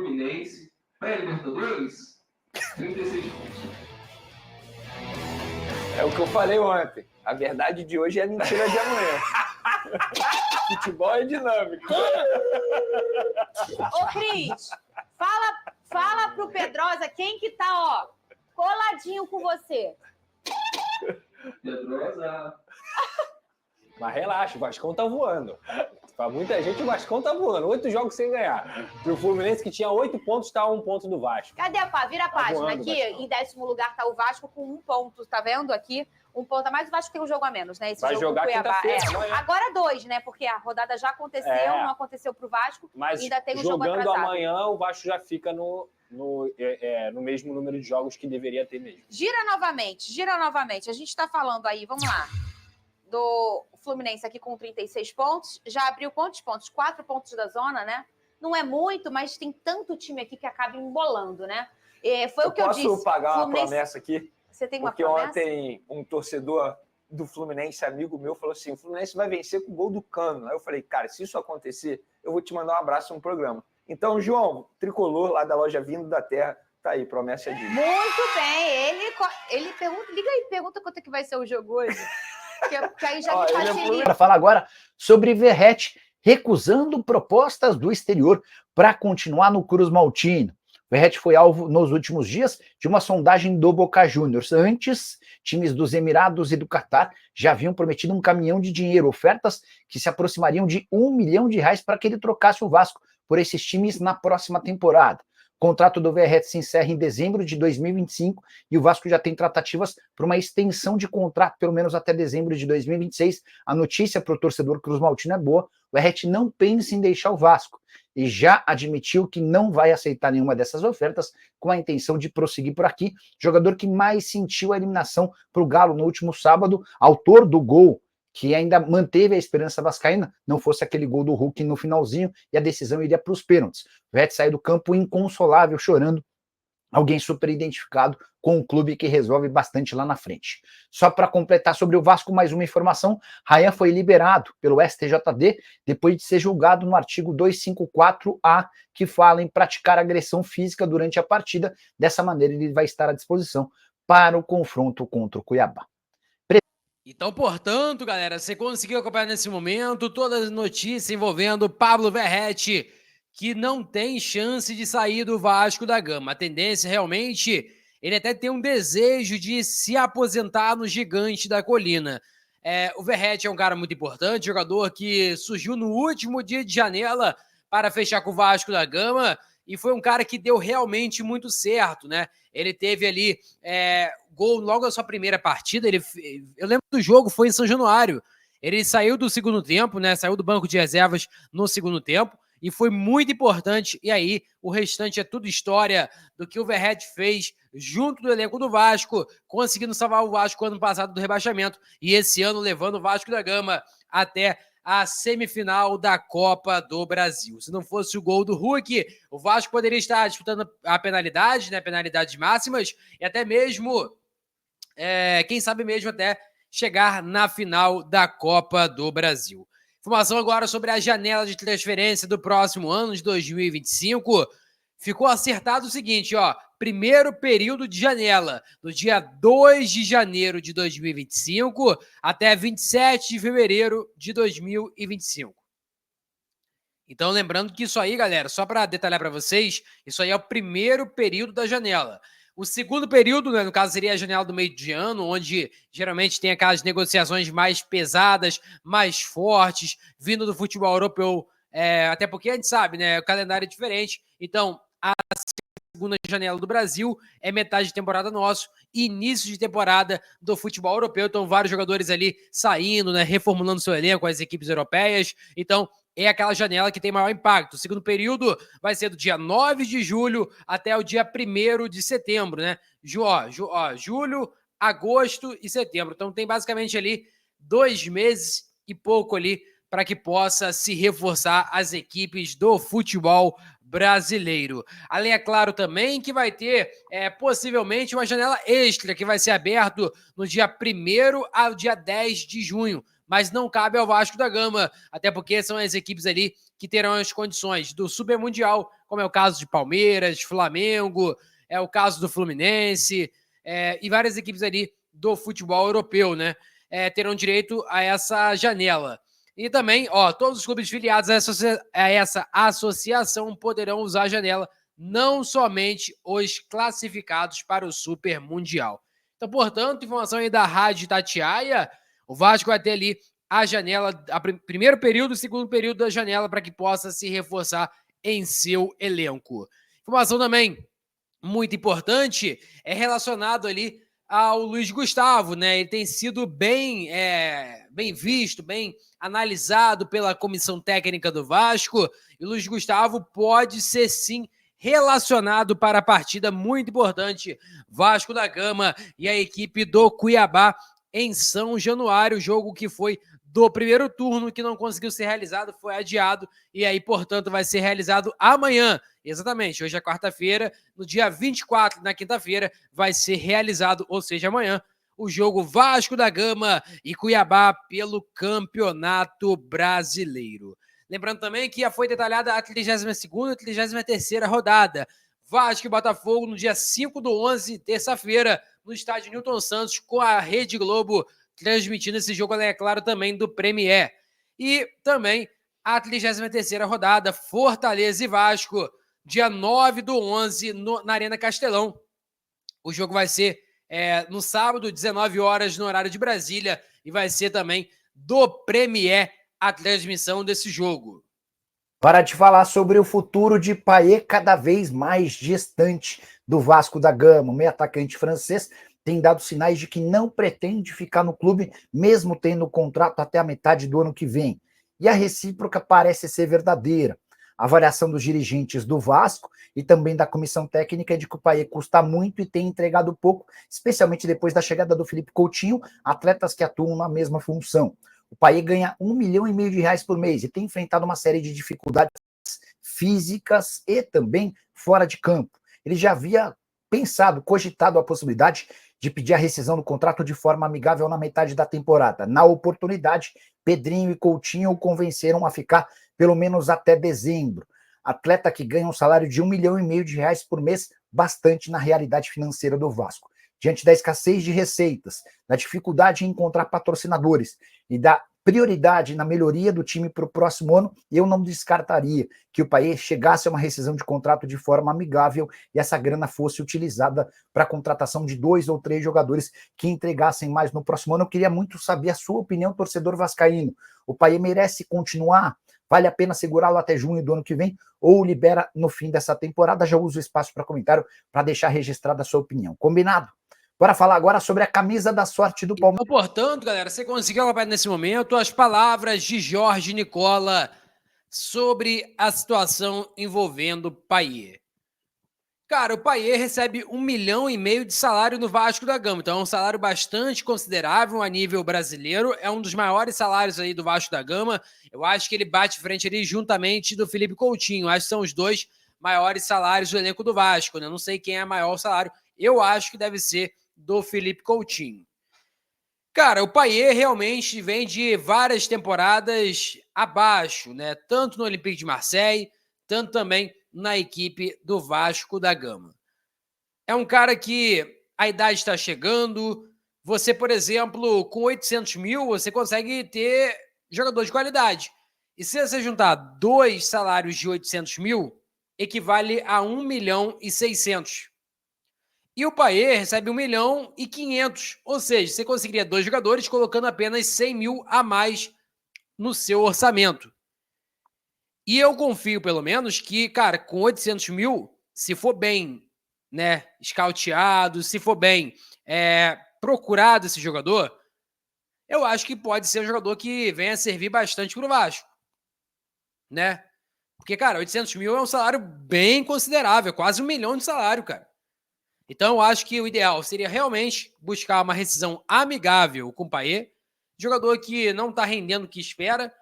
Fluminense, pré-Libertadores, 36 pontos. É o que eu falei ontem. A verdade de hoje é a mentira de amanhã. Futebol é dinâmico. Ô, Cris, fala pro Pedrosa quem que tá, ó, coladinho com você. Pedrosa. Mas relaxa, o Vascão tá voando. Pra muita gente, o Vascão tá voando. 8 jogos sem ganhar. E o Fluminense, que tinha 8 pontos, tá a 1 ponto do Vasco. Cadê a pá? Vira a página voando, aqui. Vascão. Em 10º lugar tá o Vasco com 1 ponto. Tá vendo aqui? 1 ponto a mais. O Vasco tem um jogo a menos, né? Esse Vai jogo jogar com Cuiabá. quinta-feira, amanhã. Agora 2, né? Porque a rodada já aconteceu, não aconteceu pro Vasco. Mas ainda tem um jogo jogando atrasado. amanhã, o Vasco já fica no mesmo número de jogos que deveria ter mesmo. Gira novamente. A gente tá falando aí, vamos lá, do Fluminense aqui com 36 pontos. Já abriu quantos pontos? 4 pontos da zona, né? Não é muito, mas tem tanto time aqui que acaba embolando, né? Foi o que eu disse. Posso pagar Fluminense... uma promessa aqui? Você tem uma Porque promessa? ontem um torcedor do Fluminense, amigo meu, falou assim, o Fluminense vai vencer com o gol do Cano. Aí eu falei, cara, se isso acontecer, eu vou te mandar um abraço no programa. Então, João, tricolor lá da loja Vindo da Terra, tá aí, promessa de... Muito bem. Ele pergunta, liga aí, pergunta quanto é que vai ser o jogo hoje. Que aí já me facilita. Para falar agora sobre Verratti recusando propostas do exterior para continuar no Cruz Maltino. Verratti foi alvo nos últimos dias de uma sondagem do Boca Juniors. Antes, times dos Emirados e do Catar já haviam prometido um caminhão de dinheiro, ofertas que se aproximariam de R$1 milhão para que ele trocasse o Vasco por esses times na próxima temporada. O contrato do Verratti se encerra em dezembro de 2025 e o Vasco já tem tratativas para uma extensão de contrato, pelo menos até dezembro de 2026. A notícia para o torcedor Cruz Maltino é boa. O Verratti não pensa em deixar o Vasco e já admitiu que não vai aceitar nenhuma dessas ofertas com a intenção de prosseguir por aqui. Jogador que mais sentiu a eliminação para o Galo no último sábado, autor do gol que ainda manteve a esperança vascaína, não fosse aquele gol do Hulk no finalzinho e a decisão iria para os pênaltis. O Verratti saiu do campo inconsolável, chorando, alguém super identificado com um clube que resolve bastante lá na frente. Só para completar sobre o Vasco, mais uma informação, Ryan foi liberado pelo STJD depois de ser julgado no artigo 254A, que fala em praticar agressão física durante a partida. Dessa maneira, ele vai estar à disposição para o confronto contra o Cuiabá. Então, portanto, galera, você conseguiu acompanhar nesse momento todas as notícias envolvendo Pablo Verratti, que não tem chance de sair do Vasco da Gama. A tendência, realmente, ele até tem um desejo de se aposentar no Gigante da Colina. O Verratti é um cara muito importante, jogador que surgiu no último dia de janela para fechar com o Vasco da Gama, e foi um cara que deu realmente muito certo, né? Ele teve ali gol logo na sua primeira partida. Eu lembro do jogo, foi em São Januário. Ele saiu do segundo tempo, né? Saiu do banco de reservas no segundo tempo e foi muito importante. E aí, o restante é tudo história do que o Verratti fez junto do elenco do Vasco, conseguindo salvar o Vasco ano passado do rebaixamento e esse ano levando o Vasco da Gama até a semifinal da Copa do Brasil. Se não fosse o gol do Hulk, o Vasco poderia estar disputando a penalidade, né? Penalidades máximas e até mesmo quem sabe mesmo até chegar na final da Copa do Brasil. Informação agora sobre a janela de transferência do próximo ano, de 2025. Ficou acertado o seguinte, ó, primeiro período de janela, do dia 2 de janeiro de 2025 até 27 de fevereiro de 2025. Então, lembrando que isso aí, galera, só para detalhar para vocês, isso aí é o primeiro período da janela. O segundo período, né, no caso, seria a janela do meio de ano, onde geralmente tem aquelas negociações mais pesadas, mais fortes, vindo do futebol europeu, até porque a gente sabe, né, o calendário é diferente. Então, a segunda janela do Brasil é metade de temporada nosso, início de temporada do futebol europeu. Então, vários jogadores ali saindo, né, reformulando seu elenco com as equipes europeias. Então, é aquela janela que tem maior impacto. O segundo período vai ser do dia 9 de julho até o dia 1º de setembro, né? Julho, agosto e setembro. Então tem basicamente ali 2 meses e pouco ali para que possa se reforçar as equipes do futebol brasileiro. Além, é claro, também que vai ter possivelmente uma janela extra que vai ser aberta no dia 1º ao dia 10 de junho. mas não cabe ao Vasco da Gama, até porque são as equipes ali que terão as condições do Super Mundial, como é o caso de Palmeiras, Flamengo, é o caso do Fluminense, e várias equipes ali do futebol europeu, né? Terão direito a essa janela. E também, todos os clubes filiados a essa associação poderão usar a janela, não somente os classificados para o Super Mundial. Então, portanto, informação aí da Rádio Itatiaia, o Vasco vai ter ali a janela, primeiro período e segundo período da janela, para que possa se reforçar em seu elenco. Informação também muito importante é relacionado ali ao Luiz Gustavo, né? Ele tem sido bem visto, bem analisado pela comissão técnica do Vasco, e o Luiz Gustavo pode ser sim relacionado para a partida muito importante Vasco da Gama e a equipe do Cuiabá em São Januário, jogo que foi do primeiro turno, que não conseguiu ser realizado, foi adiado, e aí, portanto, vai ser realizado amanhã. Exatamente, hoje é quarta-feira, no dia 24, na quinta-feira, vai ser realizado, ou seja, amanhã, o jogo Vasco da Gama e Cuiabá pelo Campeonato Brasileiro. Lembrando também que já foi detalhada a 32ª e 33ª rodada. Vasco e Botafogo no dia 5/11, terça-feira, no estádio Newton Santos, com a Rede Globo transmitindo esse jogo, é claro, também do Premier. E também a 33ª rodada, Fortaleza e Vasco, dia 9/11, na Arena Castelão. O jogo vai ser no sábado, 19 horas, no horário de Brasília, e vai ser também do Premier a transmissão desse jogo. Para te falar sobre o futuro de Payet cada vez mais distante do Vasco da Gama, o meio atacante francês tem dado sinais de que não pretende ficar no clube, mesmo tendo contrato até a metade do ano que vem. E a recíproca parece ser verdadeira. A avaliação dos dirigentes do Vasco e também da comissão técnica é de que o Payet custa muito e tem entregado pouco, especialmente depois da chegada do Felipe Coutinho, atletas que atuam na mesma função. O Payet ganha R$1,5 milhão por mês e tem enfrentado uma série de dificuldades físicas e também fora de campo. Ele já havia cogitado a possibilidade de pedir a rescisão do contrato de forma amigável na metade da temporada. Na oportunidade, Pedrinho e Coutinho o convenceram a ficar pelo menos até dezembro. Atleta que ganha um salário de R$1,5 milhão por mês, bastante na realidade financeira do Vasco. Diante da escassez de receitas, da dificuldade em encontrar patrocinadores e da prioridade na melhoria do time para o próximo ano, eu não descartaria que o Payet chegasse a uma rescisão de contrato de forma amigável e essa grana fosse utilizada para a contratação de 2 ou 3 jogadores que entregassem mais no próximo ano. Eu queria muito saber a sua opinião, torcedor vascaíno. O Payet merece continuar? Vale a pena segurá-lo até junho do ano que vem ou libera no fim dessa temporada? Já uso o espaço para comentário para deixar registrada a sua opinião. Combinado? Bora falar agora sobre a camisa da sorte do Palmeiras. Então, portanto, galera, você conseguiu acompanhar nesse momento as palavras de Jorge Nicola sobre a situação envolvendo Payet. Cara, o Payet recebe R$1,5 milhão de salário no Vasco da Gama, então é um salário bastante considerável a nível brasileiro, é um dos maiores salários aí do Vasco da Gama. Eu acho que ele bate frente ali juntamente do Felipe Coutinho, acho que são os dois maiores salários do elenco do Vasco, né? Eu não sei quem é maior salário, eu acho que deve ser do Felipe Coutinho. Cara, o Payet realmente vem de várias temporadas abaixo, né? Tanto no Olympique de Marseille, tanto também na equipe do Vasco da Gama. É um cara que a idade está chegando. Você, por exemplo, com 800 mil, você consegue ter jogador de qualidade. E se você juntar 2 salários de 800 mil, equivale a 1.600.000. E o Payet recebe 1.500.000, ou seja, você conseguiria 2 jogadores colocando apenas 100 mil a mais no seu orçamento. E eu confio, pelo menos, que, cara, com 800 mil, se for bem, né, escauteado, se for bem procurado esse jogador, eu acho que pode ser um jogador que venha servir bastante pro Vasco, né? Porque, cara, 800 mil é um salário bem considerável, quase 1 milhão de salário, cara. Então, eu acho que o ideal seria realmente buscar uma rescisão amigável com o Payet, jogador que não está rendendo o que espera,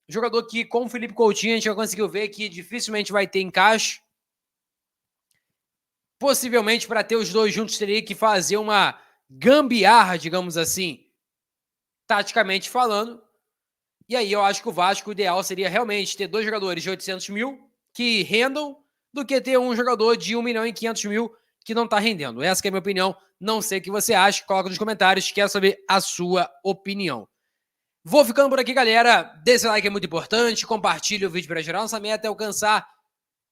jogador que, com o Felipe Coutinho, a gente já conseguiu ver que dificilmente vai ter encaixe. Possivelmente, para ter os dois juntos, teria que fazer uma gambiarra, digamos assim, taticamente falando. E aí eu acho que o Vasco, o ideal seria realmente ter 2 jogadores de 800 mil que rendam, do que ter um jogador de 1.500.000 que não tá rendendo. Essa que é a minha opinião. Não sei o que você acha, coloca nos comentários, quero saber a sua opinião. Vou ficando por aqui, galera. Dê seu like, é muito importante. Compartilhe o vídeo para geral. Nossa meta é alcançar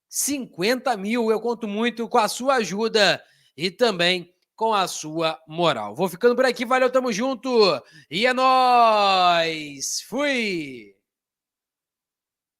50 mil. Eu conto muito com a sua ajuda e também com a sua moral. Vou ficando por aqui. Valeu, tamo junto. E é nóis. Fui!